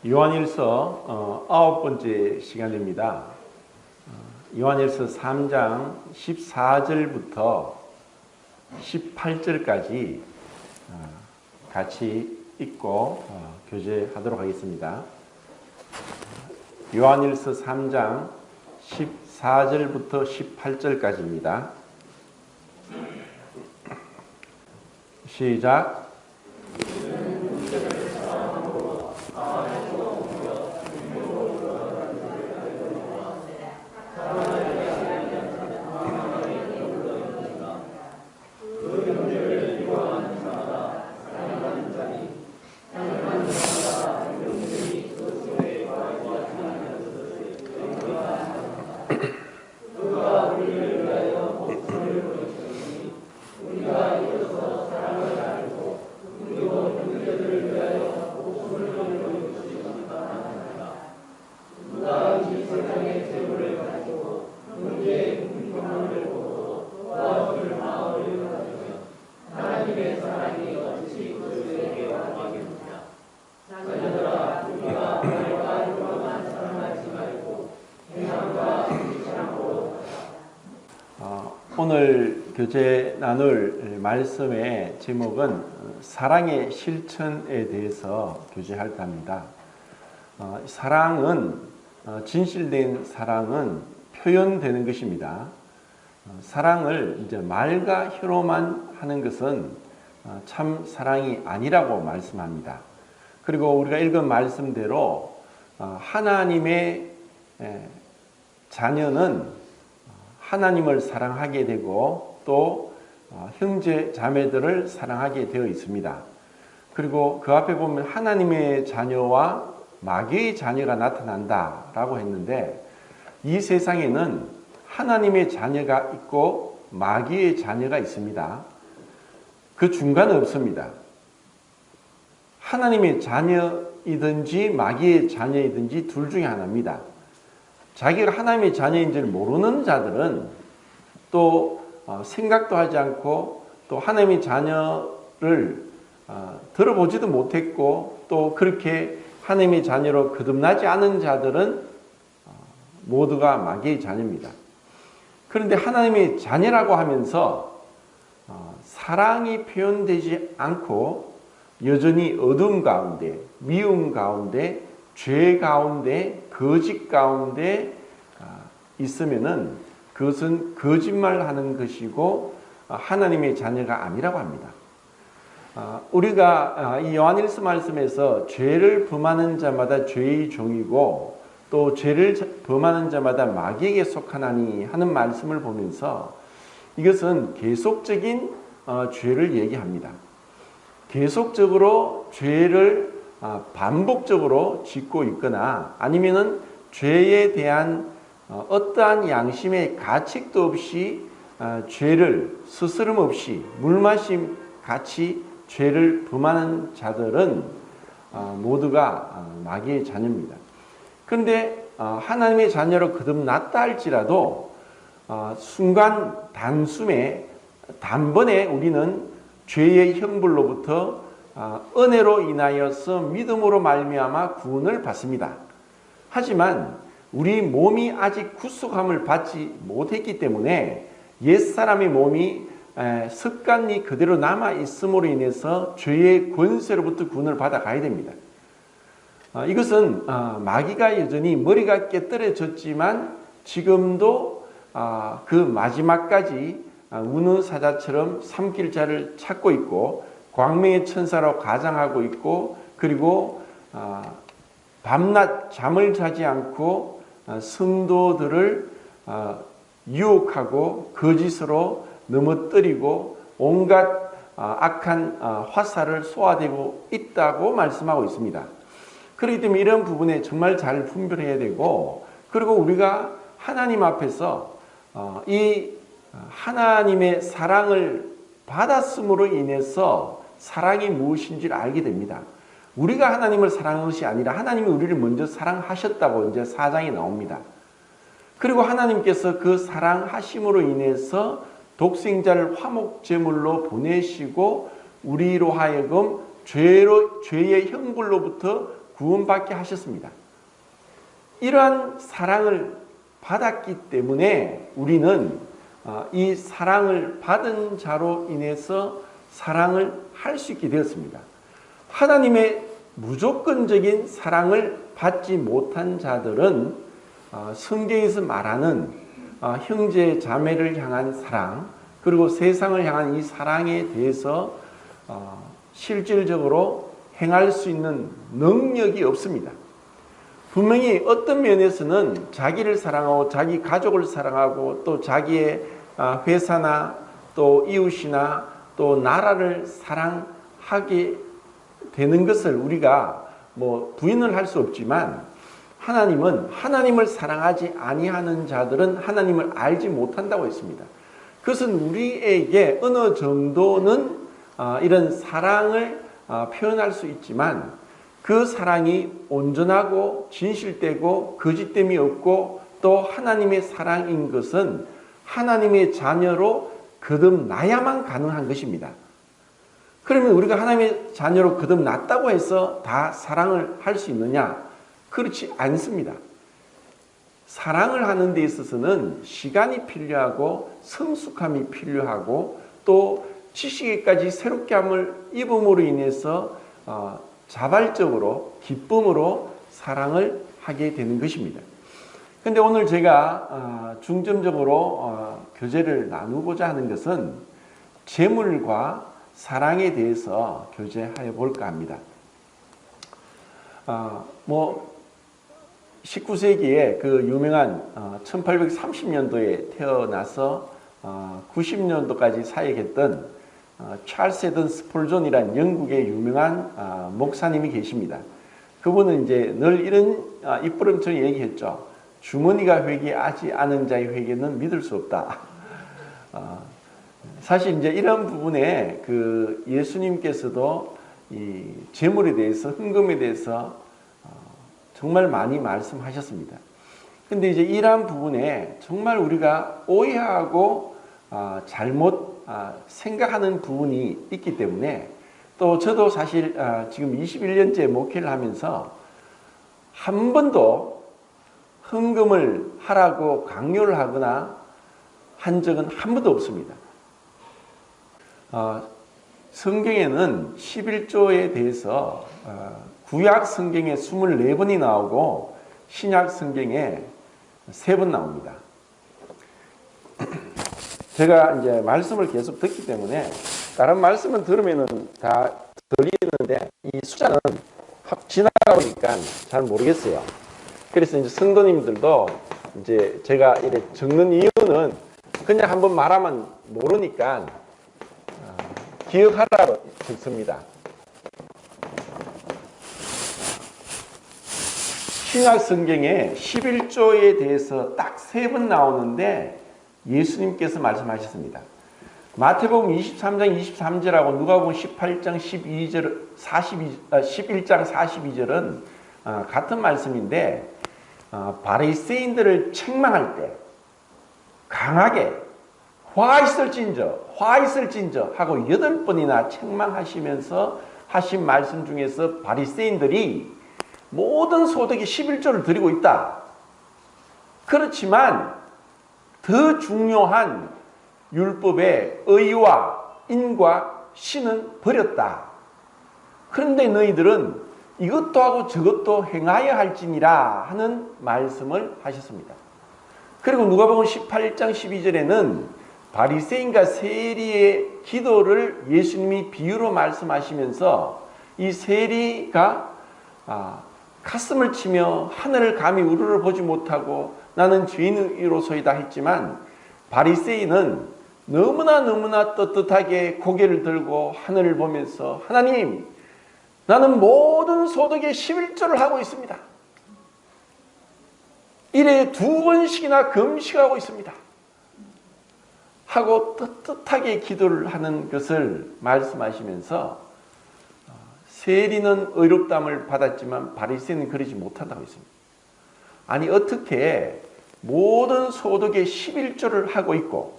요한일서 9번째 시간입니다. 요한일서 3장 14절부터 18절까지 같이 읽고 교제하도록 하겠습니다. 요한일서 3장 14절부터 18절까지입니다. 시작. 오늘 교제 나눌 말씀의 제목은 사랑의 실천에 대해서 교제할까 합니다. 사랑은 진실된 사랑은 표현되는 것입니다. 사랑을 이제 말과 혀로만 하는 것은 참 사랑이 아니라고 말씀합니다. 그리고 우리가 읽은 말씀대로 하나님의 자녀는 하나님을 사랑하게 되고 또 형제 자매들을 사랑하게 되어 있습니다. 그리고 그 앞에 보면 하나님의 자녀와 마귀의 자녀가 나타난다라고 했는데 이 세상에는 하나님의 자녀가 있고 마귀의 자녀가 있습니다. 그 중간은 없습니다. 하나님의 자녀이든지 마귀의 자녀이든지 둘 중에 하나입니다. 자기가 하나님의 자녀인 줄 모르는 자들은 또 생각도 하지 않고 또 하나님의 자녀를 들어보지도 못했고 또 그렇게 하나님의 자녀로 거듭나지 않은 자들은 모두가 마귀의 자녀입니다. 그런데 하나님의 자녀라고 하면서 사랑이 표현되지 않고 여전히 어둠 가운데, 미움 가운데, 죄 가운데, 거짓 가운데 있으면은 그것은 거짓말하는 것이고 하나님의 자녀가 아니라고 합니다. 우리가 이 요한일서 말씀에서 죄를 범하는 자마다 죄의 종이고 또 죄를 범하는 자마다 마귀에게 속하나니 하는 말씀을 보면서 이것은 계속적인 죄를 얘기합니다. 계속적으로 죄를 반복적으로 짓고 있거나 아니면은 죄에 대한 어떠한 양심의 가책도 없이 죄를 스스럼 없이 물마심 같이 죄를 범하는 자들은 모두가 마귀의 자녀입니다. 그런데 하나님의 자녀로 거듭났다 할지라도 순간 단번에 우리는 죄의 형벌로부터 은혜로 인하여서 믿음으로 말미암아 구원을 받습니다. 하지만 우리 몸이 아직 구속함을 받지 못했기 때문에 옛사람의 몸이 습관이 그대로 남아 있음으로 인해서 죄의 권세로부터 구원을 받아 가야 됩니다. 이것은 마귀가 여전히 머리가 깨뜨려졌지만 지금도 그 마지막까지 우는 사자처럼 삼킬 자를 찾고 있고 광명의 천사로 가장하고 있고 그리고 밤낮 잠을 자지 않고 성도들을 유혹하고 거짓으로 넘어뜨리고 온갖 악한 화살을 쏘아대고 있다고 말씀하고 있습니다. 그렇기 때문에 이런 부분에 정말 잘 분별해야 되고 그리고 우리가 하나님 앞에서 이 하나님의 사랑을 받았음으로 인해서 사랑이 무엇인지를 알게 됩니다. 우리가 하나님을 사랑한 것이 아니라 하나님이 우리를 먼저 사랑하셨다고 이제 4장에 나옵니다. 그리고 하나님께서 그 사랑하심으로 인해서 독생자를 화목제물로 보내시고 우리로 하여금 죄의 형벌로부터 구원받게 하셨습니다. 이러한 사랑을 받았기 때문에 우리는 이 사랑을 받은 자로 인해서 사랑을 할 수 있게 되었습니다. 하나님의 무조건적인 사랑을 받지 못한 자들은 성경에서 말하는 형제 자매를 향한 사랑, 그리고 세상을 향한 이 사랑에 대해서 실질적으로 행할 수 있는 능력이 없습니다. 분명히 어떤 면에서는 자기를 사랑하고 자기 가족을 사랑하고 또 자기의 회사나 또 이웃이나 또 나라를 사랑하게 되는 것을 우리가 부인을 할 수 없지만, 하나님은 하나님을 사랑하지 아니하는 자들은 하나님을 알지 못한다고 했습니다. 그것은 우리에게 어느 정도는 이런 사랑을 표현할 수 있지만 그 사랑이 온전하고 진실되고 거짓됨이 없고 또 하나님의 사랑인 것은 하나님의 자녀로 거듭나야만 가능한 것입니다. 그러면 우리가 하나님의 자녀로 거듭났다고 해서 다 사랑을 할 수 있느냐? 그렇지 않습니다. 사랑을 하는 데 있어서는 시간이 필요하고 성숙함이 필요하고 또 지식에까지 새롭게 함을 입음으로 인해서 자발적으로 기쁨으로 사랑을 하게 되는 것입니다. 그런데 오늘 제가 중점적으로 교제를 나누고자 하는 것은 재물과 사랑에 대해서 교제하여 볼까 합니다. 19세기에 그 유명한 1830년도에 태어나서 90년도까지 사역했던 찰스 헤든 스폴존이라는 영국의 유명한 목사님이 계십니다. 그분은 이제 늘 이런 입부름처럼 얘기했죠. 주머니가 회개하지 않은 자의 회개는 믿을 수 없다. 사실 이제 이런 부분에 그 예수님께서도 이 재물에 대해서, 헌금에 대해서 정말 많이 말씀하셨습니다. 근데 이제 이러한 부분에 정말 우리가 오해하고 잘못 생각하는 부분이 있기 때문에, 또 저도 사실 지금 21년째 목회를 하면서 한 번도 헌금을 하라고 강요를 하거나 한 적은 한 번도 없습니다. 성경에는 11조에 대해서 구약 성경에 24번이 나오고 신약 성경에 3번 나옵니다. 제가 이제 말씀을 계속 듣기 때문에 다른 말씀은 들으면 다 들리는데 이 숫자는 지나가니까 잘 모르겠어요. 그래서 이제 성도님들도 이제 제가 이렇게 적는 이유는 그냥 한번 말하면 모르니까 기억하라고 적습니다. 신약 성경에 11조에 대해서 딱 3번 나오는데 예수님께서 말씀하셨습니다. 마태복음 23장 23절하고 누가복음 18장 12절, 11장 42절은 같은 말씀인데 바리새인들을 책망할 때 강하게 화 있을진저 하고 8번이나 책망하시면서 하신 말씀 중에서 바리새인들이 모든 소득의 11조를 드리고 있다. 그렇지만 더 중요한 율법의 의와 인과 신은 버렸다. 그런데 너희들은 이것도 하고 저것도 행하여 할지니라 하는 말씀을 하셨습니다. 그리고 누가복음 18장 12절에는 바리새인과 세리의 기도를 예수님이 비유로 말씀하시면서 이 세리가 가슴을 치며 하늘을 감히 우러러 보지 못하고 나는 죄인으로소이다 했지만 바리새인은 너무나 떳떳하게 고개를 들고 하늘을 보면서 하나님, 나는 모든 소득의 11조를 하고 있습니다. 일에 2번씩이나 금식하고 있습니다. 하고 떳떳하게 기도를 하는 것을 말씀하시면서 세리는 의롭다함을 받았지만 바리새인은 그러지 못한다고 했습니다. 아니 어떻게 모든 소득의 11조를 하고 있고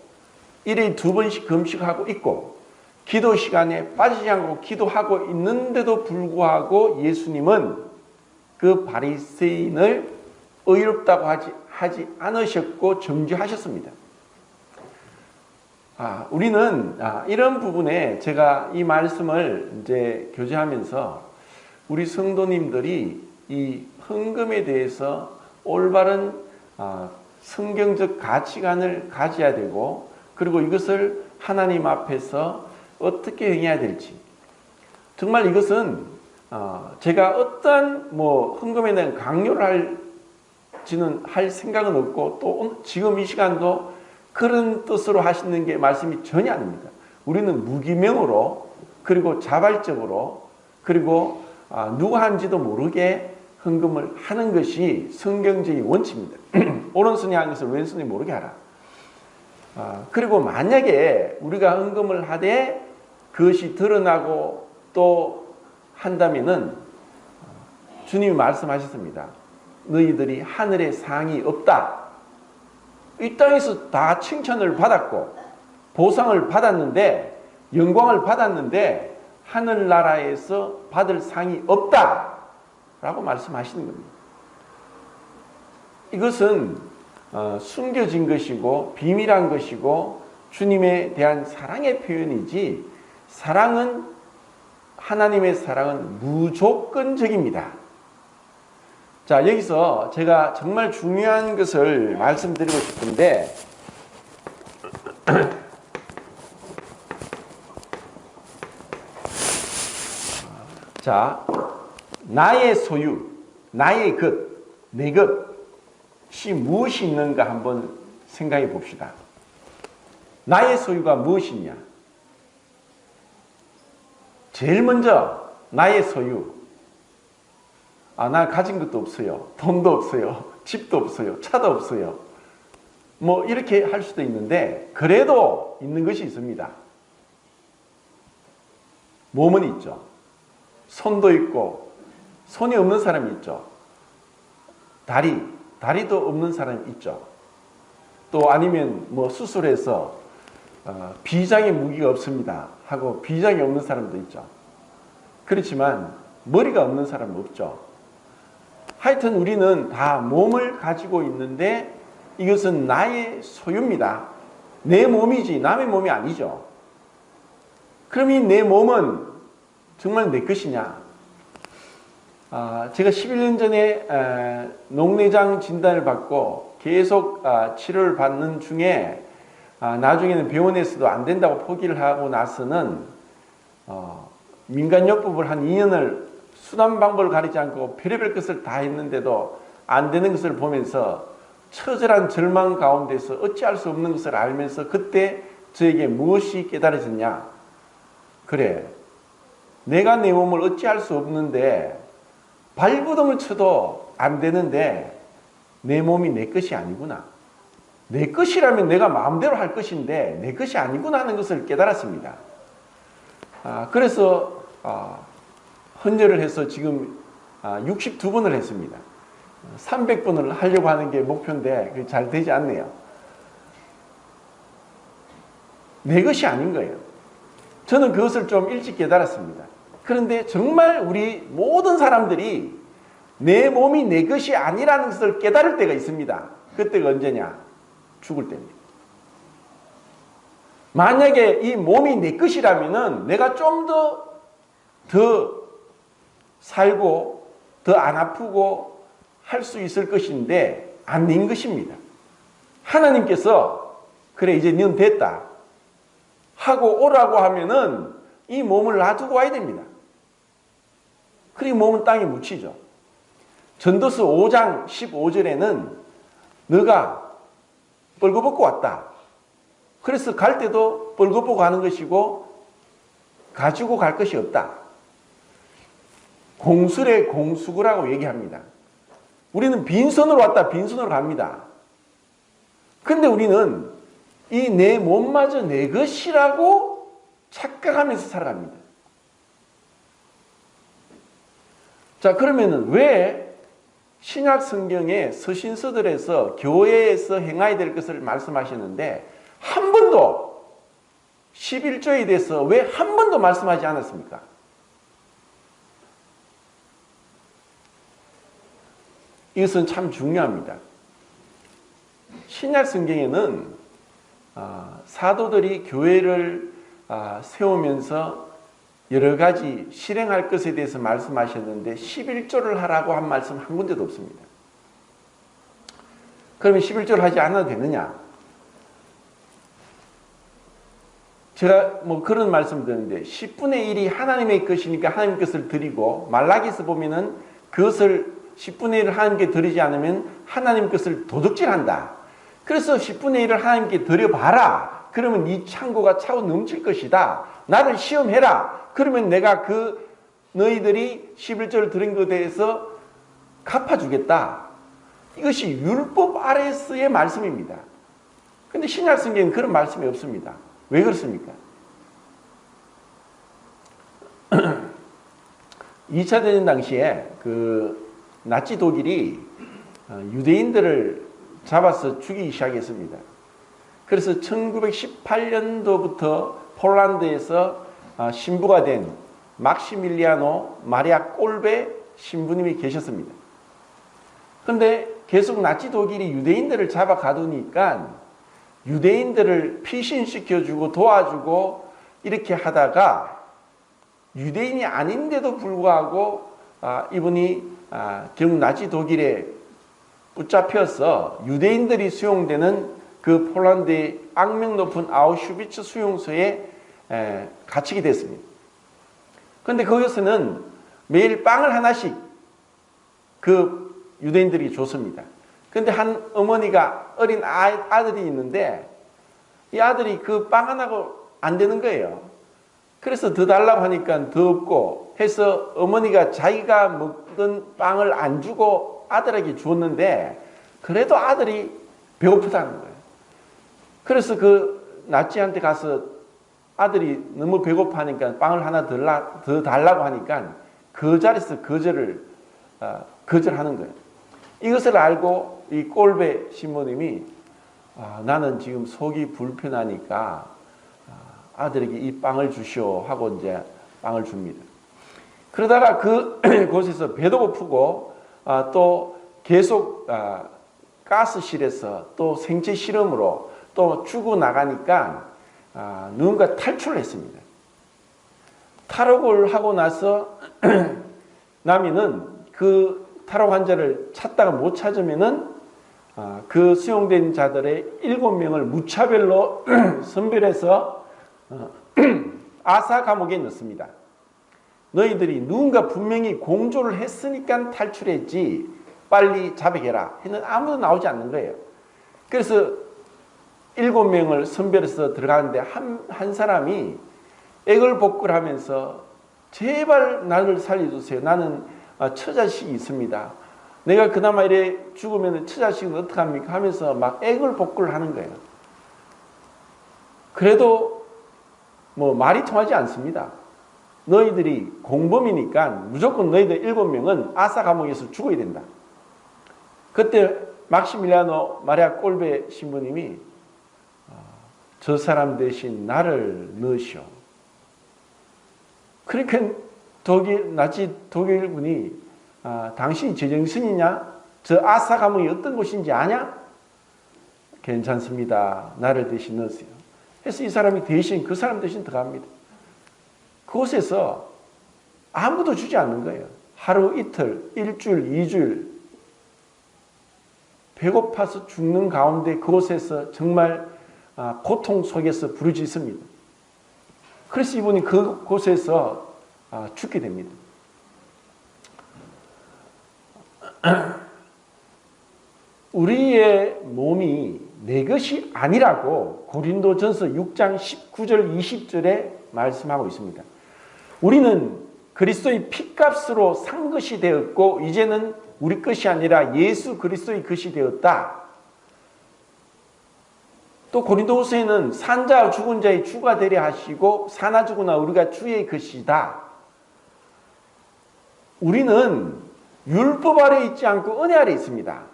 일에 2번씩 금식하고 있고 기도 시간에 빠지지 않고 기도하고 있는데도 불구하고 예수님은 그 바리새인을 의롭다고 하지 않으셨고 정죄하셨습니다. 우리는 이런 부분에 제가 이 말씀을 이제 교제하면서 우리 성도님들이 이 헌금에 대해서 올바른 성경적 가치관을 가져야 되고, 그리고 이것을 하나님 앞에서 어떻게 행해야 될지, 정말 이것은 제가 어떠한 헌금에 대한 강요를 할 생각은 없고, 또 지금 이 시간도 그런 뜻으로 하시는 게 말씀이 전혀 아닙니다. 우리는 무기명으로, 그리고 자발적으로, 그리고 누가 한지도 모르게 헌금을 하는 것이 성경적인 원칙입니다. 오른손이 하는 것을 왼손이 모르게 하라. 그리고 만약에 우리가 헌금을 하되 그것이 드러나고 또 한다면은 주님이 말씀하셨습니다. 너희들이 하늘에 상이 없다. 이 땅에서 다 칭찬을 받았고 보상을 받았는데, 영광을 받았는데 하늘나라에서 받을 상이 없다 라고 말씀하시는 겁니다. 이것은 숨겨진 것이고 비밀한 것이고 주님에 대한 사랑의 표현이지, 하나님의 사랑은 무조건적입니다. 자, 여기서 제가 정말 중요한 것을 말씀드리고 싶은데, 자, 나의 소유, 나의 것, 내 것이 무엇이 있는가 한번 생각해 봅시다. 나의 소유가 무엇이냐? 제일 먼저 나의 소유. 나 가진 것도 없어요. 돈도 없어요. 집도 없어요. 차도 없어요. 이렇게 할 수도 있는데, 그래도 있는 것이 있습니다. 몸은 있죠. 손도 있고, 손이 없는 사람이 있죠. 다리도 없는 사람이 있죠. 또 아니면 수술해서 비장의 무기가 없습니다 하고 비장이 없는 사람도 있죠. 그렇지만 머리가 없는 사람은 없죠. 하여튼 우리는 다 몸을 가지고 있는데 이것은 나의 소유입니다. 내 몸이지 남의 몸이 아니죠. 그럼 이 내 몸은 정말 내 것이냐? 제가 11년 전에 녹내장 진단을 받고 계속 치료를 받는 중에 나중에는 병원에서도 안 된다고 포기를 하고 나서는 민간요법을 한 2년을 수단 방법을 가리지 않고 별의별 것을 다 했는데도 안 되는 것을 보면서 처절한 절망 가운데서 어찌할 수 없는 것을 알면서 그때 저에게 무엇이 깨달아졌냐? 그래, 내가 내 몸을 어찌할 수 없는데 발버둥을 쳐도 안 되는데 내 몸이 내 것이 아니구나. 내 것이라면 내가 마음대로 할 것인데 내 것이 아니구나 하는 것을 깨달았습니다. 그래서 헌혈을 해서 지금 62번을 했습니다. 300번을 하려고 하는 게 목표인데 그게 잘 되지 않네요. 내 것이 아닌 거예요. 저는 그것을 좀 일찍 깨달았습니다. 그런데 정말 우리 모든 사람들이 내 몸이 내 것이 아니라는 것을 깨달을 때가 있습니다. 그때가 언제냐? 죽을 때입니다. 만약에 이 몸이 내 것이라면은 내가 좀 더 살고 더 안 아프고 할 수 있을 것인데 아닌 것입니다. 하나님께서 그래 이제 넌 됐다 하고 오라고 하면은 이 몸을 놔두고 와야 됩니다. 그리고 몸은 땅에 묻히죠. 전도서 5장 15절에는 너가 뻘거벗고 왔다. 그래서 갈 때도 뻘거벗고 가는 것이고 가지고 갈 것이 없다. 공술의 공수구라고 얘기합니다. 우리는 빈손으로 왔다 빈손으로 갑니다. 그런데 우리는 이 내 몸마저 내 것이라고 착각하면서 살아갑니다. 자, 그러면은 왜 신약 성경의 서신서들에서 교회에서 행해야 될 것을 말씀하시는데 한 번도 11조에 대해서 왜 한 번도 말씀하지 않았습니까? 이것은 참 중요합니다. 신약 성경에는 사도들이 교회를 세우면서 여러 가지 실행할 것에 대해서 말씀하셨는데 11조를 하라고 한 말씀 한 군데도 없습니다. 그러면 11조를 하지 않아도 되느냐? 제가 뭐 그런 말씀 드렸는데 10분의 1이 하나님의 것이니까 하나님 것을 드리고, 말라기서 보면은 그것을 10분의 1을 하나님께 드리지 않으면 하나님 것을 도둑질한다. 그래서 10분의 1을 하나님께 드려봐라. 그러면 네 창고가 차고 넘칠 것이다. 나를 시험해라. 그러면 내가 너희들이 11조를 드린 것에 대해서 갚아주겠다. 이것이 율법 아래서의 말씀입니다. 그런데 신약 성경에는 그런 말씀이 없습니다. 왜 그렇습니까? 2차 대전 당시에 나치 독일이 유대인들을 잡아서 죽이기 시작했습니다. 그래서 1918년도부터 폴란드에서 신부가 된 막시밀리아노 마리아 꼴베 신부님이 계셨습니다. 그런데 계속 나치 독일이 유대인들을 잡아 가두니까 유대인들을 피신시켜주고 도와주고 이렇게 하다가 유대인이 아닌데도 불구하고 이분이 결국 나치 독일에 붙잡혀서 유대인들이 수용되는 그 폴란드의 악명 높은 아우슈비츠 수용소에 갇히게 됐습니다. 그런데 거기서는 매일 빵을 하나씩 그 유대인들이 줬습니다. 그런데 한 어머니가 어린 아들이 있는데 이 아들이 그 빵 하나가 안 되는 거예요. 그래서 더 달라고 하니까 더 없고 해서 어머니가 자기가 먹던 빵을 안 주고 아들에게 주었는데 그래도 아들이 배고프다는 거예요. 그래서 그 나치한테 가서 아들이 너무 배고파하니까 빵을 하나 더 달라고 하니까 그 자리에서 거절하는 거예요. 이것을 알고 이 꼴베 신부님이 나는 지금 속이 불편하니까 아들에게 이 빵을 주시오 하고 이제 빵을 줍니다. 그러다가 그곳에서 배도 고프고 또 계속 가스실에서 또 생체 실험으로 또 죽어나가니까 누군가 탈출을 했습니다. 탈옥을 하고 나서 나미는 그 탈옥 환자를 찾다가 못 찾으면은 그 수용된 자들의 7명을 무차별로 선별해서 아사 감옥에 넣습니다. 너희들이 누군가 분명히 공조를 했으니까 탈출했지 빨리 자백해라 해는 아무도 나오지 않는 거예요. 그래서 7명을 선별해서 들어가는데 한 사람이 애걸복걸하면서 제발 나를 살려주세요. 나는 처자식이 있습니다. 내가 그나마 이래 죽으면 처자식은 어떡합니까? 하면서 막 애걸복걸하는 거예요. 그래도 뭐 말이 통하지 않습니다. 너희들이 공범이니까 무조건 너희들 7명은 아사 감옥에서 죽어야 된다. 그때 막시밀리아노 마리아 꼴베 신부님이 저 사람 대신 나를 넣으시오. 그러니까 나치 독일군이 당신이 제정신이냐? 저 아사 감옥이 어떤 곳인지 아냐? 괜찮습니다. 나를 대신 넣으세요. 그래서 이 사람이 대신 그 사람 대신 들어갑니다. 그곳에서 아무도 주지 않는 거예요. 하루 이틀, 일주일, 2주일 배고파서 죽는 가운데 그곳에서 정말 고통 속에서 부르짖습니다. 그래서 이분이 그곳에서 죽게 됩니다. 우리의 몸이 내 것이 아니라고 고린도전서 6장 19절 20절에 말씀하고 있습니다. 우리는 그리스도의 피값으로 산 것이 되었고 이제는 우리 것이 아니라 예수 그리스도의 것이 되었다. 또 고린도후서에는 산자와 죽은 자의 주가 되려 하시고 사나 죽으나 우리가 주의 것이다. 우리는 율법 아래 있지 않고 은혜 아래 있습니다.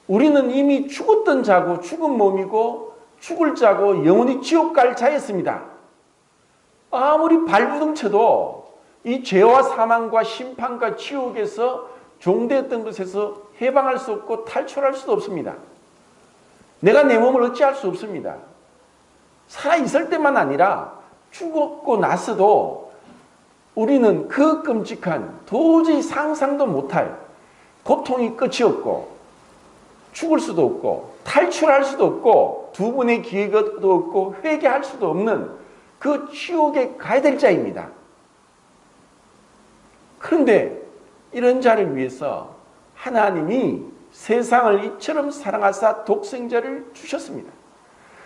우리는 이미 죽었던 자고 죽은 몸이고 죽을 자고 영원히 지옥 갈 자였습니다. 아무리 발부둥쳐도 이 죄와 사망과 심판과 지옥에서 종되었던 것에서 해방할 수 없고 탈출할 수도 없습니다. 내가 내 몸을 어찌할 수 없습니다. 살아있을 때만 아니라 죽었고 나서도 우리는 그 끔찍한 도저히 상상도 못할 고통이 끝이 없고 죽을 수도 없고 탈출할 수도 없고 두 번의 기회가 없고 회개할 수도 없는 그 지옥에 가야 될 자입니다. 그런데 이런 자를 위해서 하나님이 세상을 이처럼 사랑하사 독생자를 주셨습니다.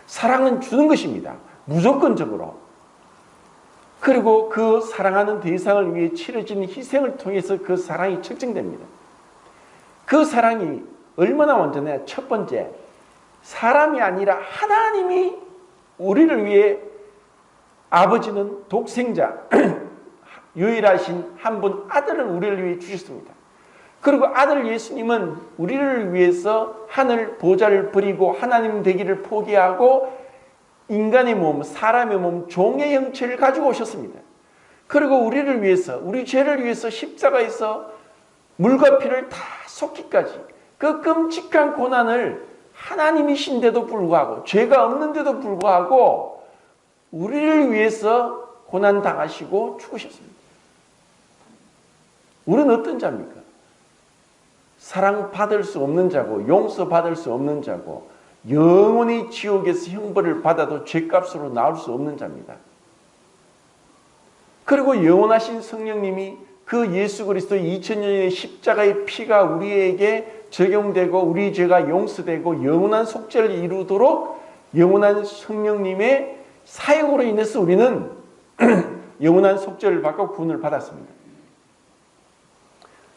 사랑은 주는 것입니다. 무조건적으로. 그리고 그 사랑하는 대상을 위해 치러진 희생을 통해서 그 사랑이 측정됩니다. 그 사랑이 얼마나 완전해요? 첫 번째, 사람이 아니라 하나님이 우리를 위해 아버지는 독생자, 유일하신 한 분 아들을 우리를 위해 주셨습니다. 그리고 아들 예수님은 우리를 위해서 하늘 보좌를 버리고 하나님 되기를 포기하고 인간의 몸, 사람의 몸, 종의 형체를 가지고 오셨습니다. 그리고 우리를 위해서, 우리 죄를 위해서 십자가에서 물과 피를 다 쏟기까지 그 끔찍한 고난을 하나님이신데도 불구하고 죄가 없는데도 불구하고 우리를 위해서 고난 당하시고 죽으셨습니다. 우리는 어떤 자입니까? 사랑받을 수 없는 자고 용서받을 수 없는 자고 영원히 지옥에서 형벌을 받아도 죄값으로 나올 수 없는 자입니다. 그리고 영원하신 성령님이 그 예수 그리스도 2000년의 십자가의 피가 우리에게 적용되고 우리 죄가 용서되고 영원한 속죄를 이루도록 영원한 성령님의 사역으로 인해서 우리는 영원한 속죄를 받고 구원을 받았습니다.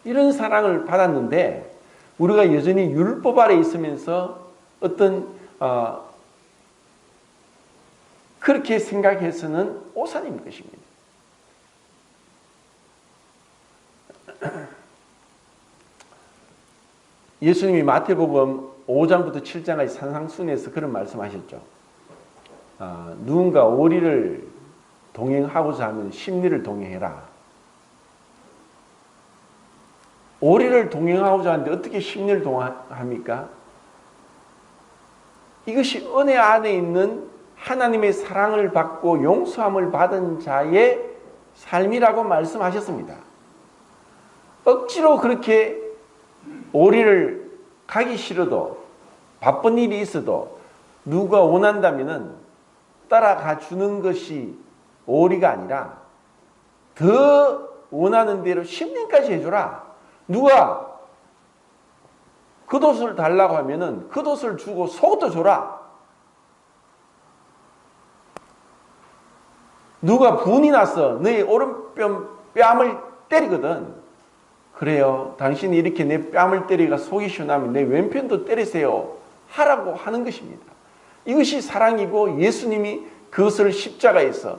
이런 사랑을 받았는데 우리가 여전히 율법 아래 있으면서 어떤 그렇게 생각해서는 오산인 것입니다. 예수님이 마태복음 5장부터 7장까지 산상순에서 그런 말씀하셨죠. 누군가 오리를 동행하고자 하면 십리를 동행해라. 오리를 동행하고자 하는데 어떻게 십리를 동행합니까? 이것이 은혜 안에 있는 하나님의 사랑을 받고 용서함을 받은 자의 삶이라고 말씀하셨습니다. 억지로 그렇게 오리를 가기 싫어도 바쁜 일이 있어도 누가 원한다면은 따라가 주는 것이 오리가 아니라 더 원하는 대로 십리까지 해줘라. 누가 겉옷을 달라고 하면은 겉옷을 주고 속옷도 줘라. 누가 분이 나서 너의 오른뺨을 때리거든. 그래요. 당신이 이렇게 내 뺨을 때리가 속이 시원하면 내 왼편도 때리세요. 하라고 하는 것입니다. 이것이 사랑이고 예수님이 그것을 십자가에서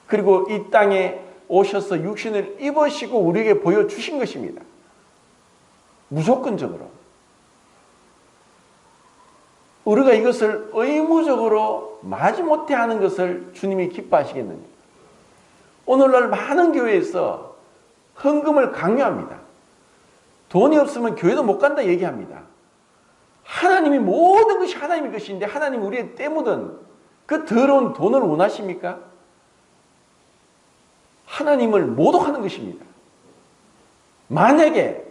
그리고 이 땅에 오셔서 육신을 입으시고 우리에게 보여주신 것입니다. 무조건적으로. 우리가 이것을 의무적으로 마지못해 하는 것을 주님이 기뻐하시겠느냐. 오늘날 많은 교회에서 헌금을 강요합니다. 돈이 없으면 교회도 못 간다 얘기합니다. 하나님이 모든 것이 하나님의 것인데 하나님 우리의 때 묻은 그 더러운 돈을 원하십니까? 하나님을 모독하는 것입니다. 만약에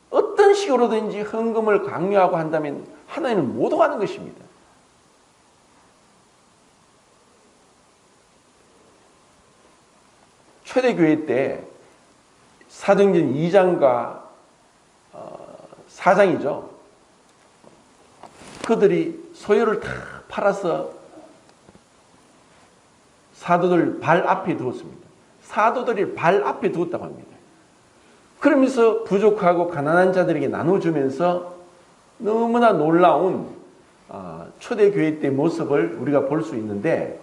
어떤 식으로든지 헌금을 강요하고 한다면 하나님을 모독하는 것입니다. 초대교회 때 사도행전 2장과 4장이죠. 그들이 소유를 다 팔아서 사도들 발 앞에 두었습니다. 사도들이 발 앞에 두었다고 합니다. 그러면서 부족하고 가난한 자들에게 나눠주면서 너무나 놀라운 초대교회 때 모습을 우리가 볼 수 있는데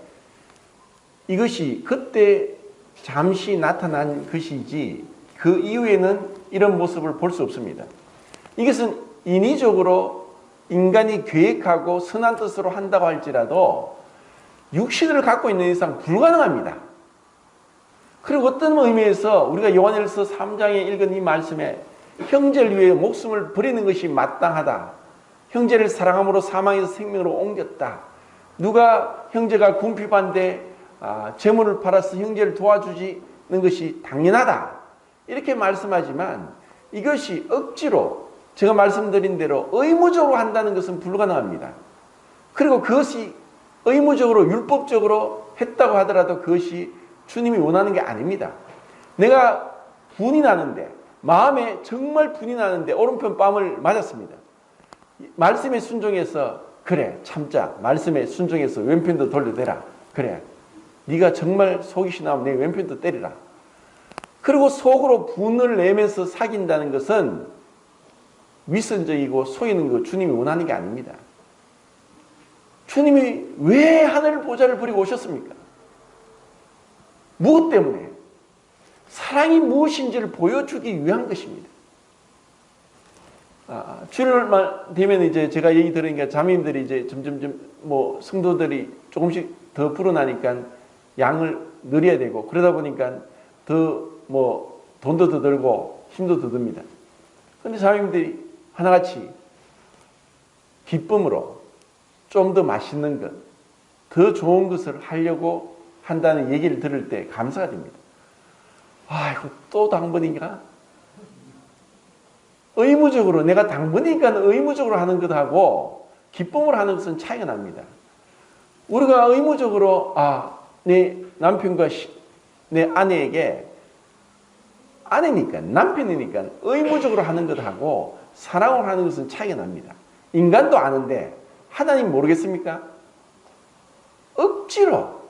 이것이 그때 잠시 나타난 것이지 그 이후에는 이런 모습을 볼 수 없습니다. 이것은 인위적으로 인간이 계획하고 선한 뜻으로 한다고 할지라도 육신을 갖고 있는 이상 불가능합니다. 그리고 어떤 의미에서 우리가 요한일서 3장에 읽은 이 말씀에 형제를 위해 목숨을 버리는 것이 마땅하다. 형제를 사랑함으로 사망에서 생명으로 옮겼다. 누가 형제가 궁핍한데 재물을 팔아서 형제를 도와주는 것이 당연하다. 이렇게 말씀하지만 이것이 억지로 제가 말씀드린 대로 의무적으로 한다는 것은 불가능합니다. 그리고 그것이 의무적으로 율법적으로 했다고 하더라도 그것이 주님이 원하는 게 아닙니다. 내가 분이 나는데 마음에 정말 분이 나는데 오른편 뺨을 맞았습니다. 말씀에 순종해서 그래 참자. 말씀에 순종해서 왼편도 돌려대라. 그래 네가 정말 속이 시나면 내 왼편도 때리라. 그리고 속으로 분을 내면서 사귄다는 것은 위선적이고 속이는 거 주님이 원하는 게 아닙니다. 주님이 왜 하늘 보좌를 버리고 오셨습니까? 무엇 때문에? 사랑이 무엇인지를 보여주기 위한 것입니다. 주일날 되면 이제 제가 얘기 들으니까 자매님들이 이제 점점 뭐 성도들이 조금씩 더 불어나니까 양을 늘려야 되고 그러다 보니까 더 뭐 돈도 더 들고 힘도 더 듭니다. 그런데 자매님들이 하나같이 기쁨으로 좀 더 맛있는 것, 더 좋은 것을 하려고 한다는 얘기를 들을 때 감사가 됩니다. 이거 또 당번인가? 의무적으로 내가 당번이니까 의무적으로 하는 것하고 기쁨으로 하는 것은 차이가 납니다. 우리가 의무적으로 내 남편과 내 아내에게 아내니까 남편이니까 의무적으로 하는 것하고 사랑으로 하는 것은 차이가 납니다. 인간도 아는데 하나님 모르겠습니까? 억지로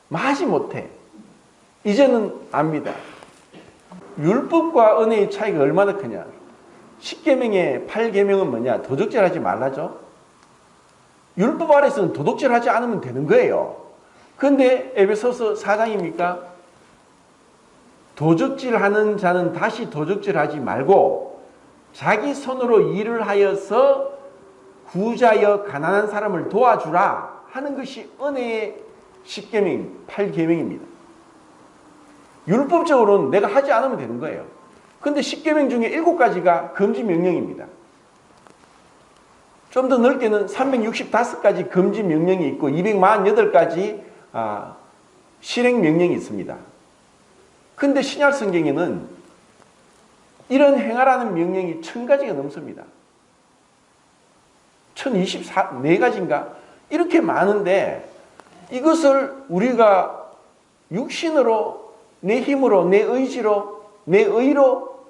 마지 못해. 이제는 압니다. 율법과 은혜의 차이가 얼마나 크냐. 10계명의 8계명은 뭐냐? 도적질하지 말라죠. 율법 아래서는 도둑질하지 않으면 되는 거예요. 그런데 에베소서 4장입니까? 도둑질하는 자는 다시 도둑질하지 말고 자기 손으로 일을 하여서 구자여 가난한 사람을 도와주라 하는 것이 은혜의 10계명, 8계명입니다. 율법적으로는 내가 하지 않으면 되는 거예요. 그런데 10계명 중에 7가지가 금지 명령입니다. 좀 더 넓게는 365가지 금지 명령이 있고 248가지 실행 명령이 있습니다. 그런데 신약 성경에는 이런 행하라는 명령이 1000가지가 넘습니다. 1024가지인가? 이렇게 많은데 이것을 우리가 육신으로 내 힘으로 내 의지로 내 의로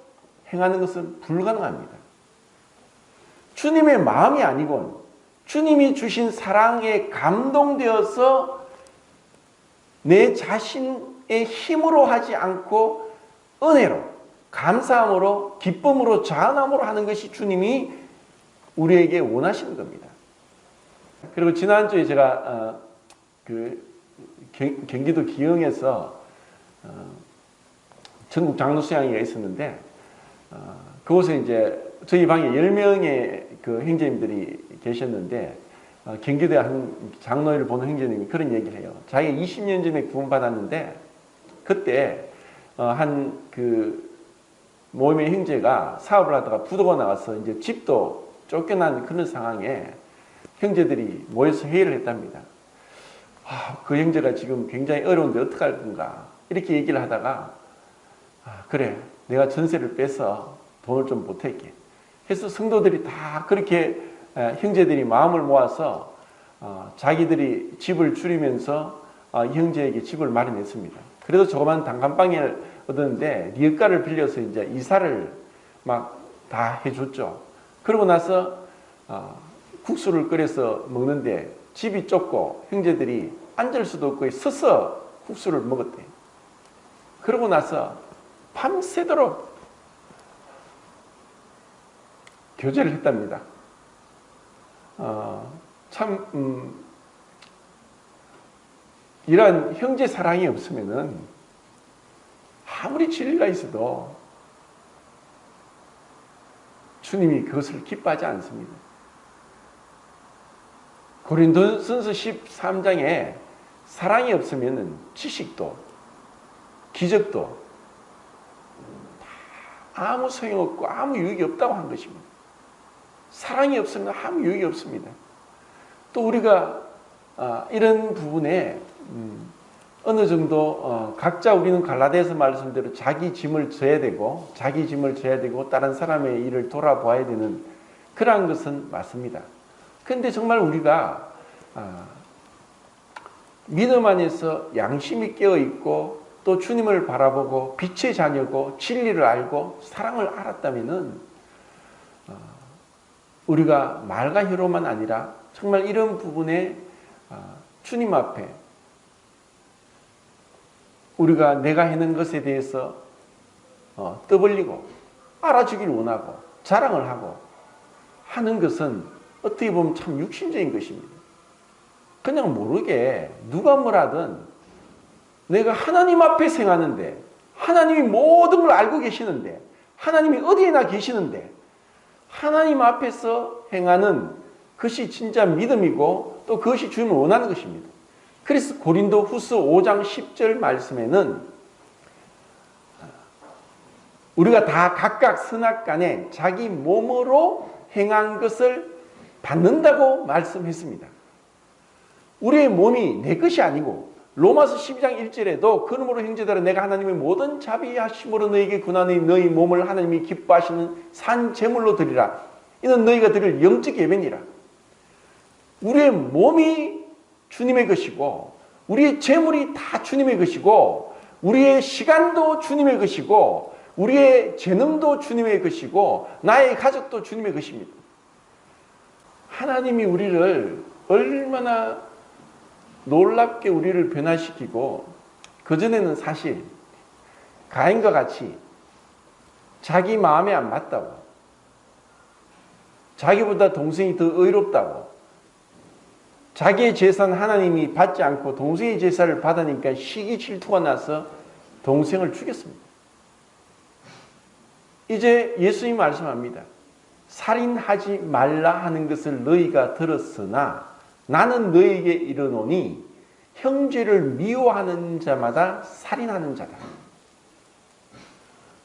행하는 것은 불가능합니다. 주님의 마음이 아니곤 주님이 주신 사랑에 감동되어서 내 자신의 힘으로 하지 않고 은혜로 감사함으로 기쁨으로 자원함으로 하는 것이 주님이 우리에게 원하시는 겁니다. 그리고 지난주에 제가 경기도 기흥에서 전국 장로 수양회가 있었는데 그곳에 이제 저희 방에 10명의 그 형제님들이 계셨는데 경기도에 한 장로회를 보는 형제님이 그런 얘기를 해요. 자기가 20년 전에 구원받았는데 그때 한 그 모임의 형제가 사업을 하다가 부도가 나와서 이제 집도 쫓겨난 그런 상황에 형제들이 모여서 회의를 했답니다. 그 형제가 지금 굉장히 어려운데 어떡할 건가 이렇게 얘기를 하다가 그래 내가 전세를 빼서 돈을 좀 보탤게 해서 성도들이 다 그렇게 형제들이 마음을 모아서 자기들이 집을 줄이면서 형제에게 집을 마련했습니다. 그래도 조그만 단칸방을 얻었는데 리어가를 빌려서 이제 이사를 막 다 해줬죠. 그러고 나서 국수를 끓여서 먹는데 집이 좁고 형제들이 앉을 수도 없고 서서 국수를 먹었대. 그러고 나서 밤새도록 교제를 했답니다. 이러한 형제 사랑이 없으면은 아무리 진리가 있어도 주님이 그것을 기뻐하지 않습니다. 고린도전서 13장에 사랑이 없으면은 지식도 기적도 다 아무 소용없고 아무 유익이 없다고 한 것입니다. 사랑이 없으면 아무 유익이 없습니다. 또 우리가 이런 부분에 어느 정도 각자 우리는 갈라디아서 말씀대로 자기 짐을 져야 되고 다른 사람의 일을 돌아봐야 되는 그러한 것은 맞습니다. 그런데 정말 우리가 믿음 안에서 양심이 깨어있고 또 주님을 바라보고 빛의 자녀고 진리를 알고 사랑을 알았다면은 우리가 말과 혀로만 아니라 정말 이런 부분에 주님 앞에 우리가 내가 해낸 것에 대해서 떠벌리고 알아주길 원하고 자랑을 하고 하는 것은 어떻게 보면 참 육신적인 것입니다. 그냥 모르게 누가 뭐라든 내가 하나님 앞에 생하는데 하나님이 모든 걸 알고 계시는데 하나님이 어디에나 계시는데 하나님 앞에서 행하는 것이 진짜 믿음이고 또 그것이 주님을 원하는 것입니다. 그래서 고린도 후서 5장 10절 말씀에는 우리가 다 각각 선악간에 자기 몸으로 행한 것을 받는다고 말씀했습니다. 우리의 몸이 내 것이 아니고 로마서 12장 1절에도 그러므로 형제들아 내가 하나님의 모든 자비하심으로 너에게 권하노니 너희 몸을 하나님이 기뻐하시는 산 제물로 드리라. 이는 너희가 드릴 영적 예배니라. 우리의 몸이 주님의 것이고 우리의 재물이 다 주님의 것이고 우리의 시간도 주님의 것이고 우리의 재능도 주님의 것이고 나의 가족도 주님의 것입니다. 하나님이 우리를 얼마나 놀랍게 우리를 변화시키고 그전에는 사실 가인과 같이 자기 마음에 안 맞다고 자기보다 동생이 더 의롭다고 자기의 재산 하나님이 받지 않고 동생의 제사를 받으니까 시기 질투가 나서 동생을 죽였습니다. 이제 예수님이 말씀합니다. 살인하지 말라 하는 것을 너희가 들었으나 나는 너희에게 이르노니 형제를 미워하는 자마다 살인하는 자다.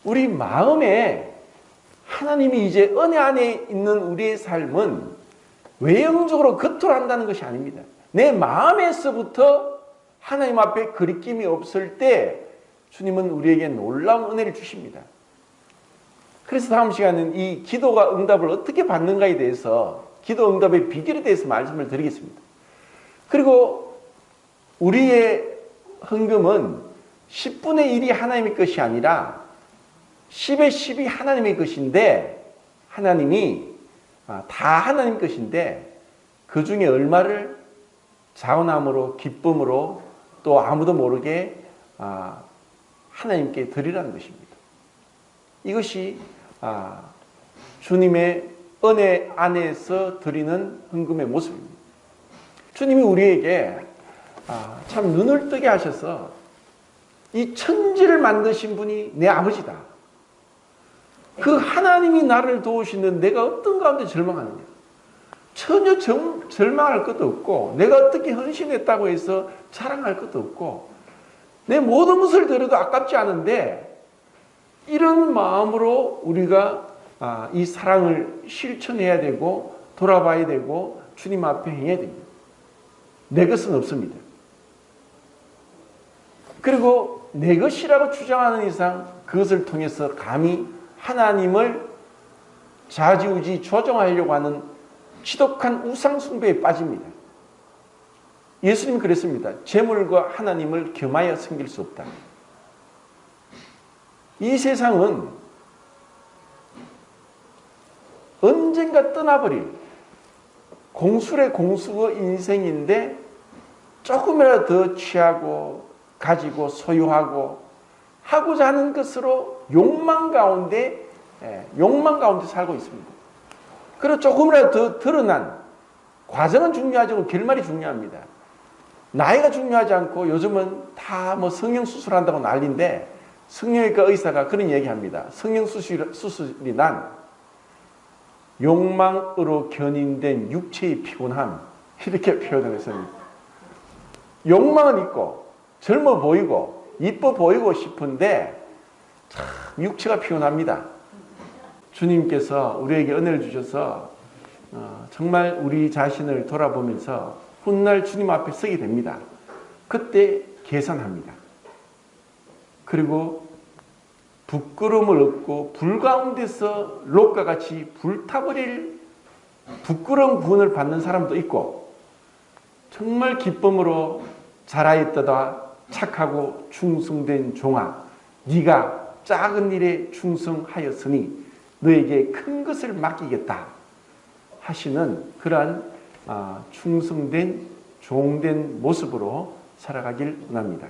우리 마음에 하나님이 이제 은혜 안에 있는 우리의 삶은 외형적으로 겉으로 한다는 것이 아닙니다. 내 마음에서부터 하나님 앞에 거리낌이 없을 때 주님은 우리에게 놀라운 은혜를 주십니다. 그래서 다음 시간은 이 기도가 응답을 어떻게 받는가에 대해서 기도 응답의 비결에 대해서 말씀을 드리겠습니다. 그리고 우리의 헌금은 10분의 1이 하나님의 것이 아니라 10의 10이 하나님의 것인데 하나님이 다 하나님 것인데 그 중에 얼마를 자원함으로 기쁨으로 또 아무도 모르게 하나님께 드리라는 것입니다. 이것이 주님의 은혜 안에서 드리는 헌금의 모습입니다. 주님이 우리에게 참 눈을 뜨게 하셔서 이 천지를 만드신 분이 내 아버지다. 그 하나님이 나를 도우시는 내가 어떤 가운데 절망하느냐. 전혀 절망할 것도 없고 내가 어떻게 헌신했다고 해서 자랑할 것도 없고 내 모든 것을 드려도 아깝지 않은데 이런 마음으로 우리가 이 사랑을 실천해야 되고 돌아봐야 되고 주님 앞에 해야 됩니다. 내 것은 없습니다. 그리고 내 것이라고 주장하는 이상 그것을 통해서 감히 하나님을 좌지우지 조정하려고 하는 지독한 우상숭배에 빠집니다. 예수님이 그랬습니다. 재물과 하나님을 겸하여 섬길 수 없다. 이 세상은 언젠가 떠나버릴 공술의 공수의 인생인데 조금이라도 더 취하고 가지고 소유하고 하고자 하는 것으로 욕망 가운데 살고 있습니다. 그리고 조금이라도 더 드러난 과정은 중요하지만 결말이 중요합니다. 나이가 중요하지 않고 요즘은 다 뭐 성형수술한다고 난리인데 성형외과 의사가 그런 얘기합니다. 성형수술이 난 욕망으로 견인된 육체의 피곤함 이렇게 표현을 했습니다. 욕망은 있고 젊어 보이고 이뻐 보이고 싶은데 참 육체가 피곤합니다. 주님께서 우리에게 은혜를 주셔서 정말 우리 자신을 돌아보면서 훗날 주님 앞에 서게 됩니다. 그때 계산합니다. 그리고 부끄러움을 얻고 불 가운데서 롯과 같이 불타버릴 부끄러운 구원을 받는 사람도 있고, 정말 기쁨으로 잘하였도다 착하고 충성된 종아, 네가 작은 일에 충성하였으니 너에게 큰 것을 맡기겠다 하시는 그러한 충성된 종된 모습으로 살아가길 원합니다.